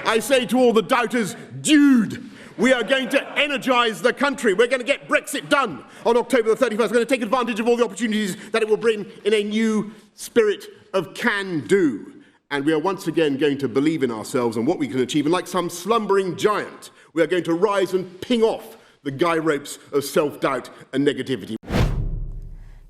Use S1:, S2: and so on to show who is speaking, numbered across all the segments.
S1: I say to all the doubters, dude, we are going to energise the country. We're going to get Brexit done on October the 31st. We're going to take advantage of all the opportunities that it will bring in a new spirit of can-do. And we are once again going to believe in ourselves and what we can achieve. And like some slumbering giant, we are going to rise and ping off the guy ropes of self-doubt and negativity.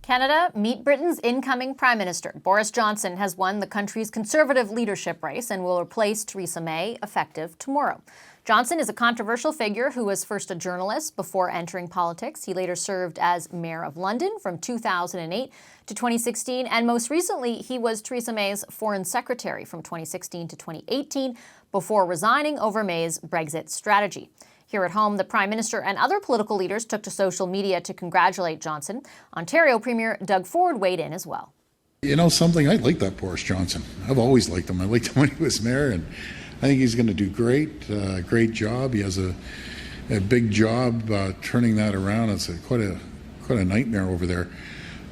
S2: Canada, meet Britain's incoming Prime Minister. Boris Johnson has won the country's Conservative leadership race and will replace Theresa May effective tomorrow. Johnson is a controversial figure who was first a journalist before entering politics. He later served as Mayor of London from 2008 to 2016, and most recently he was Theresa May's Foreign Secretary from 2016 to 2018 before resigning over May's Brexit strategy. Here at home, the Prime Minister and other political leaders took to social media to congratulate Johnson. Ontario Premier Doug Ford weighed in as well.
S3: You know something, I like that Boris Johnson. I've always liked him. I liked him when he was mayor, and I think he's going to do great job. He has a big job turning that around. It's quite a nightmare over there.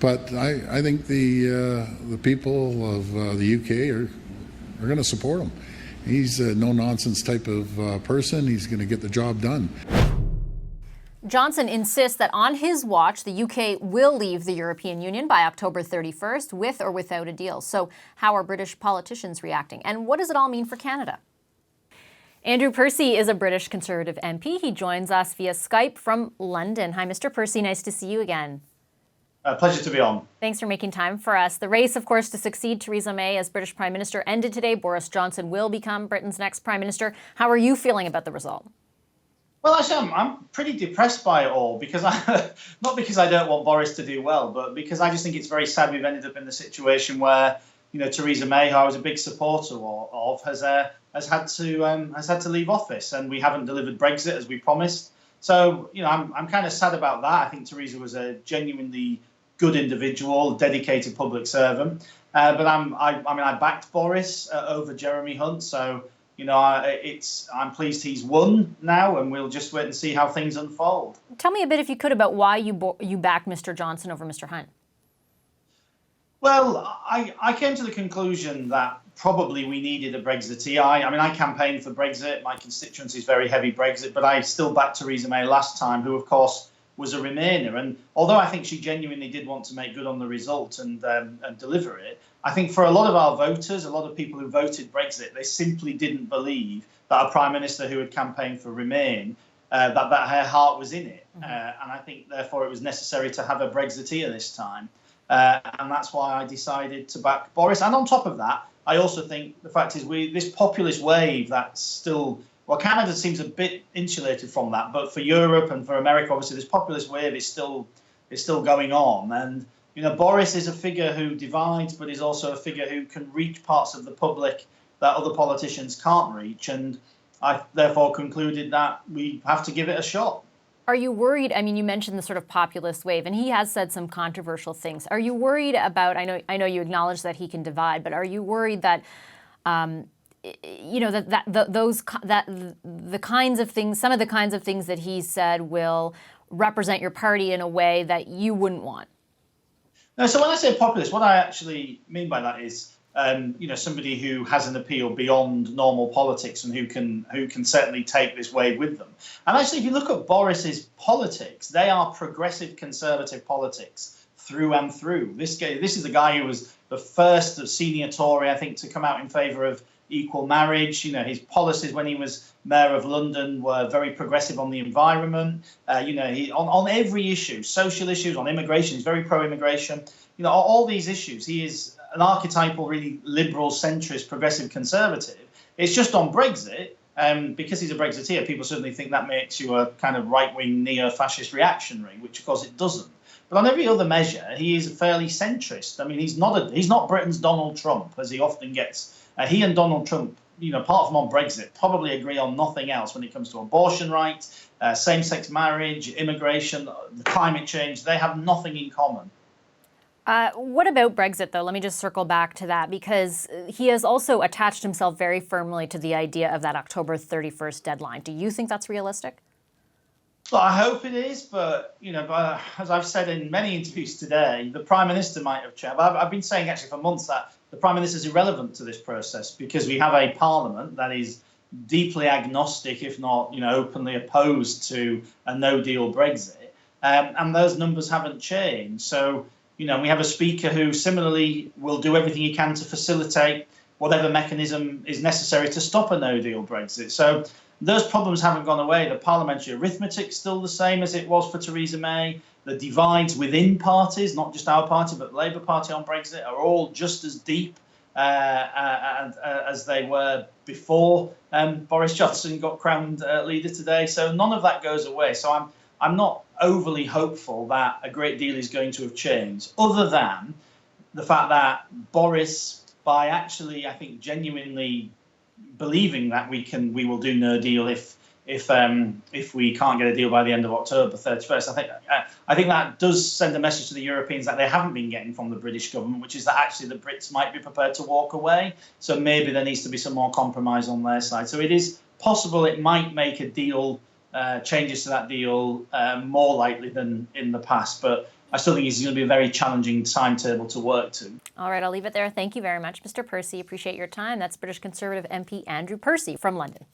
S3: But I think the people of the UK are going to support him. He's a no-nonsense type of person. He's going to get the job done.
S2: Johnson insists that on his watch, the UK will leave the European Union by October 31st, with or without a deal. So how are British politicians reacting? And what does it all mean for Canada? Andrew Percy is a British Conservative MP. He joins us via Skype from London. Hi, Mr. Percy. Nice to see you again.
S4: Pleasure to be on.
S2: Thanks for making time for us. The race, of course, to succeed Theresa May as British Prime Minister ended today. Boris Johnson will become Britain's next Prime Minister. How are you feeling about the result?
S4: Well, actually, I'm pretty depressed by it all, because not because I don't want Boris to do well, but because I just think it's very sad we've ended up in the situation where, you know, Theresa May, who I was a big supporter of, has had to leave office, and we haven't delivered Brexit as we promised. So, you know, I'm kind of sad about that. I think Theresa was a genuinely good individual, dedicated public servant. But I backed Boris over Jeremy Hunt, so you know I'm pleased he's won now, and we'll just wait and see how things unfold.
S2: Tell me a bit, if you could, about why you backed Mr. Johnson over Mr. Hunt.
S4: Well, I came to the conclusion that probably we needed a Brexiteer. I campaigned for Brexit. My constituency is very heavy Brexit, but I still backed Theresa May last time, who, of course, was a Remainer. And although I think she genuinely did want to make good on the result and deliver it, I think for a lot of our voters, a lot of people who voted Brexit, they simply didn't believe that a Prime Minister who had campaigned for Remain, that her heart was in it. Mm-hmm. And I think, therefore, it was necessary to have a Brexiteer this time. And that's why I decided to back Boris. And on top of that, I also think the fact is this populist wave that's still... Well, Canada seems a bit insulated from that, but for Europe and for America, obviously, this populist wave is still going on. And you know, Boris is a figure who divides, but is also a figure who can reach parts of the public that other politicians can't reach. And I therefore concluded that we have to give it a shot.
S2: Are you worried? I mean, you mentioned the sort of populist wave, and he has said some controversial things. Are you worried about? I know you acknowledge that he can divide, but are you worried that? You know, the kinds of things, some of the kinds of things that he said will represent your party in a way that you wouldn't want?
S4: No, so when I say populist, what I actually mean by that is, you know, somebody who has an appeal beyond normal politics and who can certainly take this wave with them. And actually, if you look at Boris's politics, they are progressive conservative politics through and through. This is a guy who was the first senior Tory, I think, to come out in favour of equal marriage. You know, his policies when he was Mayor of London were very progressive on the environment. You know, he on every issue, social issues, on immigration, he's very pro-immigration. You know, all these issues, he is an archetypal, really liberal, centrist, progressive conservative. It's just on Brexit, because he's a Brexiteer, people certainly think that makes you a kind of right-wing neo-fascist reactionary, which of course it doesn't. But on every other measure, he is fairly centrist. I mean, he's not Britain's Donald Trump, as he often gets. He and Donald Trump, you know, apart from on Brexit, probably agree on nothing else when it comes to abortion rights, same-sex marriage, immigration, climate change. They have nothing in common.
S2: What about Brexit, though? Let me just circle back to that, because he has also attached himself very firmly to the idea of that October 31st deadline. Do you think that's realistic?
S4: Well, I hope it is, but, you know, as I've said in many interviews today, the Prime Minister might have changed. I've been saying actually for months that the Prime Minister is irrelevant to this process, because we have a Parliament that is deeply agnostic, if not, openly opposed to a no-deal Brexit. And those numbers haven't changed. So, we have a speaker who similarly will do everything he can to facilitate whatever mechanism is necessary to stop a no-deal Brexit. So those problems haven't gone away. The parliamentary arithmetic is still the same as it was for Theresa May. The divides within parties, not just our party, but the Labour Party on Brexit, are all just as deep as they were before Boris Johnson got crowned leader today. So none of that goes away. So I'm not overly hopeful that a great deal is going to have changed, other than the fact that Boris, by actually, I think, genuinely believing that we will do no deal if we can't get a deal by the end of October 31st, I think that does send a message to the Europeans that they haven't been getting from the British government, which is that actually the Brits might be prepared to walk away. So maybe there needs to be some more compromise on their side. So it is possible it might make a deal, changes to that deal, more likely than in the past. But I still think it's going to be a very challenging timetable to work to.
S2: All right, I'll leave it there. Thank you very much, Mr. Percy. Appreciate your time. That's British Conservative MP Andrew Percy from London.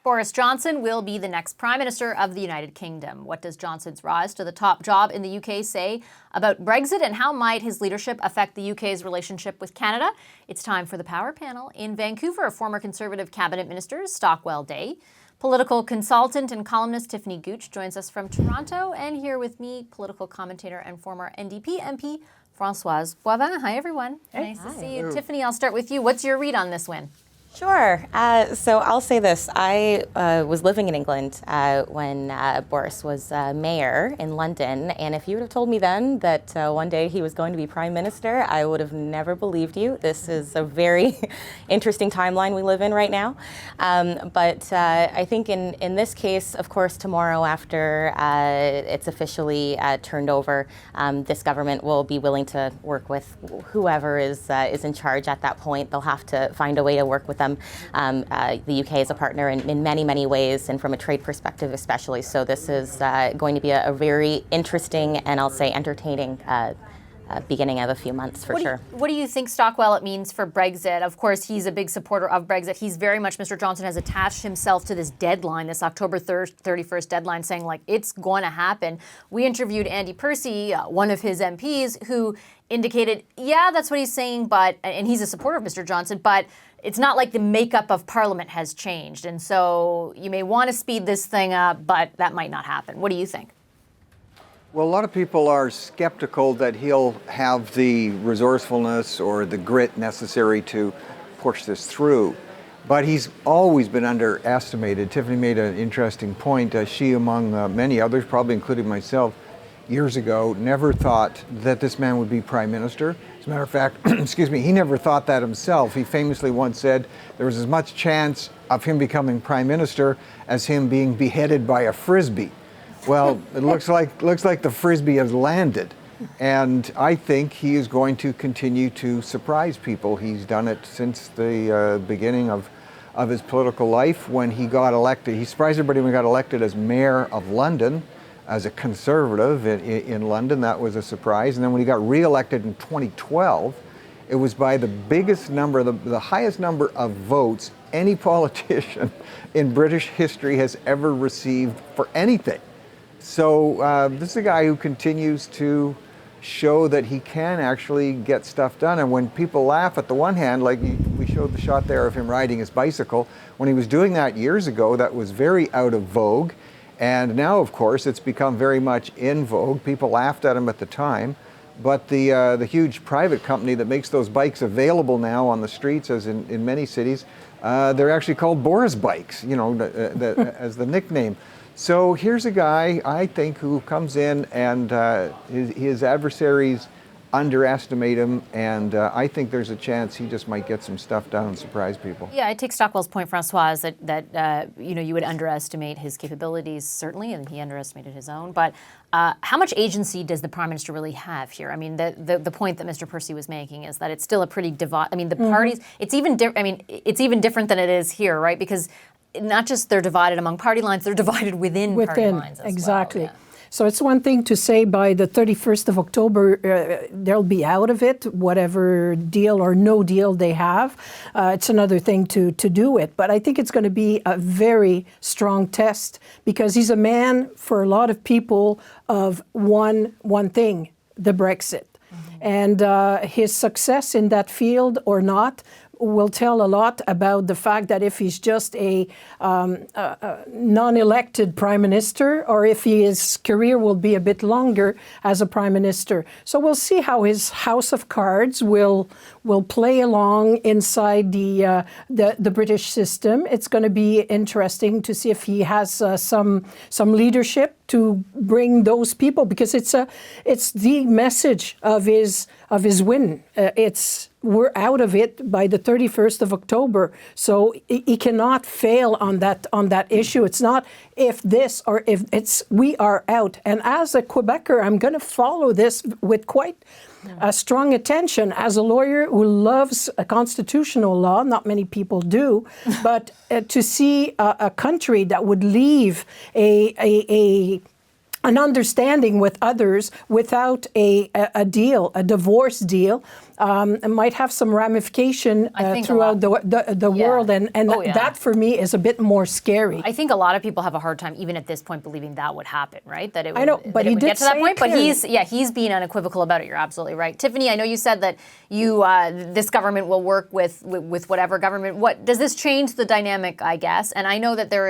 S2: Boris Johnson will be the next Prime Minister of the United Kingdom. What does Johnson's rise to the top job in the UK say about Brexit, and how might his leadership affect the UK's relationship with Canada? It's time for the Power Panel. In Vancouver, former Conservative Cabinet Minister Stockwell Day. Political consultant and columnist Tiffany Gooch joins us from Toronto, and here with me, political commentator and former NDP MP Françoise Boivin. Hi, everyone.
S5: Hey.
S2: Nice to see you. Tiffany, I'll start with you. What's your read on this win?
S5: Sure. So I'll say this. I was living in England when Boris was mayor in London. And if you would have told me then that one day he was going to be prime minister, I would have never believed you. This is a very interesting timeline we live in right now. But I think in this case, of course, tomorrow after it's officially turned over, this government will be willing to work with whoever is in charge at that point. They'll have to find a way to work with them. The UK is a partner in many, many ways, and from a trade perspective especially. So this is going to be a very interesting and I'll say entertaining beginning of a few months for sure.
S2: What do you think, Stockwell, it means for Brexit? Of course, he's a big supporter of Brexit. He's very much, Mr. Johnson has attached himself to this deadline, this October 31st deadline, saying like it's going to happen. We interviewed Andy Percy, one of his MPs, who indicated, yeah, that's what he's saying, and he's a supporter of Mr. Johnson, but it's not like the makeup of Parliament has changed. And so you may want to speed this thing up, but that might not happen. What do you think?
S6: Well, a lot of people are skeptical that he'll have the resourcefulness or the grit necessary to push this through. But he's always been underestimated. Tiffany made an interesting point. She, among many others, probably including myself, years ago, never thought that this man would be prime minister. As a matter of fact, he never thought that himself. He famously once said there was as much chance of him becoming prime minister as him being beheaded by a frisbee. Well, it looks like the frisbee has landed, and I think he is going to continue to surprise people. He's done it since the beginning of his political life. When he got elected, he surprised everybody when he got elected as mayor of London, as a conservative in London. That was a surprise. And then when he got re-elected in 2012, it was by the biggest number, the highest number of votes any politician in British history has ever received for anything. So this is a guy who continues to show that he can actually get stuff done. And when people laugh at the one hand, like we showed the shot there of him riding his bicycle, when he was doing that years ago, that was very out of vogue. And now, of course, it's become very much in vogue. People laughed at him at the time. But the huge private company that makes those bikes available now on the streets, as in many cities, they're actually called Boris bikes, as the nickname. So here's a guy, I think, who comes in and his adversaries underestimate him, and I think there's a chance he just might get some stuff done and surprise people.
S2: Yeah, I take Stockwell's point, Françoise, that you would underestimate his capabilities, certainly, and he underestimated his own. But how much agency does the Prime Minister really have here? I mean, the point that Mr. Percy was making is that it's still a pretty divided. I mean, the parties. It's even different than it is here, right? Because not just they're divided among party lines, they're divided within party lines as
S7: exactly.
S2: well. Yeah.
S7: So it's one thing to say by the 31st of October, they'll be out of it, whatever deal or no deal they have. It's another thing to do it. But I think it's going to be a very strong test because he's a man, for a lot of people, of one thing, the Brexit. And his success in that field or not will tell a lot about the fact that if he's just a non-elected prime minister or if his career will be a bit longer as a prime minister. So we'll see how his house of cards will play along inside the British system. It's going to be interesting to see if he has some leadership to bring those people, because it's the message of his win. We're out of it by the 31st of October, so he cannot fail on that issue. It's not if this or if it's we are out. And as a Quebecer, I'm going to follow this with quite strong attention. As a lawyer who loves a constitutional law, not many people do, but to see a country that would leave an understanding with others without a deal, a divorce deal, it might have some ramification throughout the world, and that for me is a bit more scary.
S2: I think a lot of people have a hard time, even at this point, believing that would happen, right? That it would,
S7: I know, but he did
S2: get to that
S7: say
S2: point.
S7: it clearly.
S2: But he's being unequivocal about it. You're absolutely right, Tiffany. I know you said that this government will work with whatever government. What does this change the dynamic? I guess, and I know that there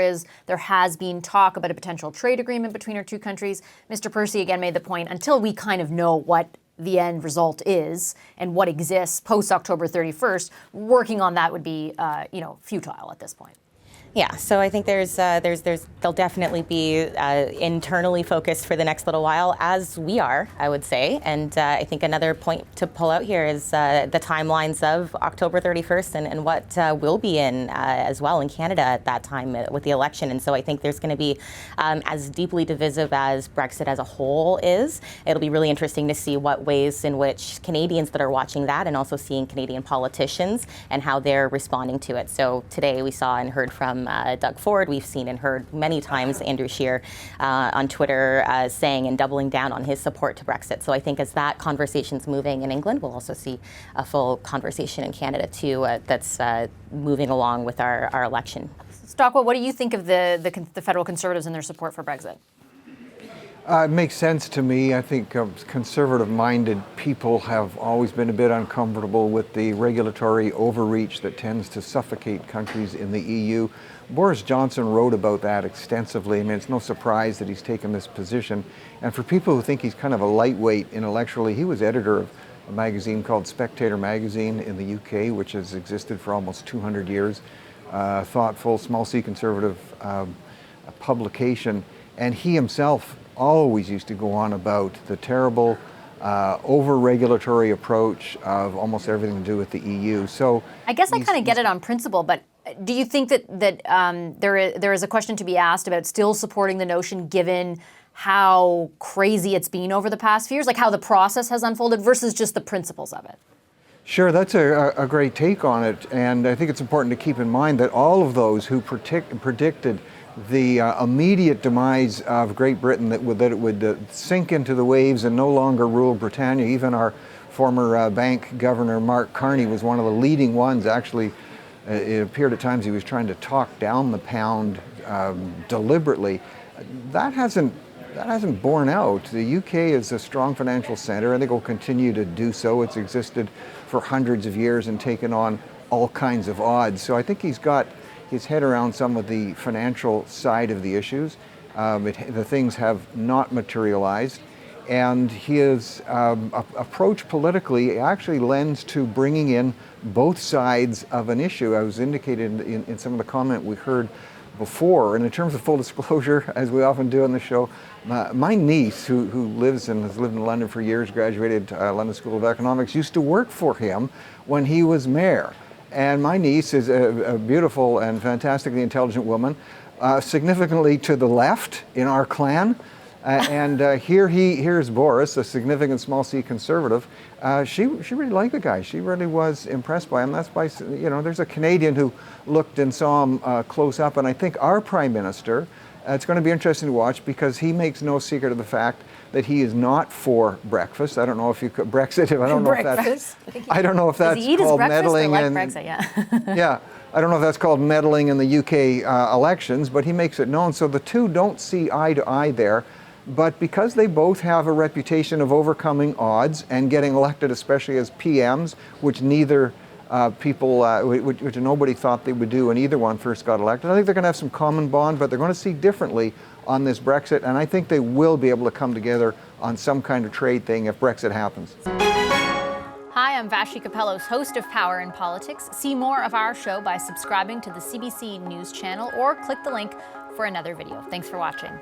S2: has been talk about a potential trade agreement between our two countries. Mr. Percy again made the point, until we kind of know what the end result is and what exists post October 31st, working on that would be futile at this point.
S5: Yeah, so I think they'll definitely be internally focused for the next little while, as we are, I would say. And I think another point to pull out here is the timelines of October 31st and what will be in as well in Canada at that time with the election. And so I think there's going to be, as deeply divisive as Brexit as a whole is, it'll be really interesting to see what ways in which Canadians that are watching that and also seeing Canadian politicians and how they're responding to it. So today we saw and heard from Doug Ford. We've seen and heard many times Andrew Scheer on Twitter saying and doubling down on his support to Brexit. So I think as that conversation's moving in England, we'll also see a full conversation in Canada too that's moving along with our election.
S2: Stockwell, what do you think of the federal Conservatives and their support for Brexit?
S6: It makes sense to me. I think conservative-minded people have always been a bit uncomfortable with the regulatory overreach that tends to suffocate countries in the EU. Boris Johnson wrote about that extensively. I mean, it's no surprise that he's taken this position. And for people who think he's kind of a lightweight intellectually, he was editor of a magazine called Spectator magazine in the UK, which has existed for almost 200 years. Thoughtful, small c conservative publication. And he himself always used to go on about the terrible over-regulatory approach of almost everything to do with the EU. So
S2: I guess I kind of get it on principle, but do you think that there is a question to be asked about still supporting the notion given how crazy it's been over the past few years, like how the process has unfolded versus just the principles of it?
S6: Sure, that's a great take on it. And I think it's important to keep in mind that all of those who predicted the immediate demise of Great Britain, that it would sink into the waves and no longer rule Britannia. Even our former bank governor, Mark Carney, was one of the leading ones. Actually, it appeared at times he was trying to talk down the pound deliberately. That hasn't borne out. The UK is a strong financial center. I think it will continue to do so. It's existed for hundreds of years and taken on all kinds of odds. So I think he's got his head around some of the financial side of the issues. The things have not materialized. And his approach politically actually lends to bringing in both sides of an issue. I was indicated in some of the comment we heard before. And in terms of full disclosure, as we often do on the show, my niece, who lives and has lived in London for years, graduated London School of Economics, used to work for him when he was mayor. And my niece is a beautiful and fantastically intelligent woman, significantly to the left in our clan. Here's Boris, a significant small c conservative. She really liked the guy. She really was impressed by him. That's why, there's a Canadian who looked and saw him close up. And I think our Prime Minister It's going to be interesting to watch because he makes no secret of the fact that he is not for breakfast. I don't know if you could Brexit. I don't know if that's. I don't know if that's called meddling in.
S2: Brexit, yeah.
S6: Yeah, I don't know if that's called meddling in the UK elections, but he makes it known. So the two don't see eye to eye there. But because they both have a reputation of overcoming odds and getting elected, especially as PMs, which neither which nobody thought they would do when either one first got elected. I think they're going to have some common bond, but they're going to see differently on this Brexit, and I think they will be able to come together on some kind of trade thing if Brexit happens.
S2: Hi, I'm Vashi Capellos, host of Power in Politics. See more of our show by subscribing to the CBC News channel or click the link for another video. Thanks for watching.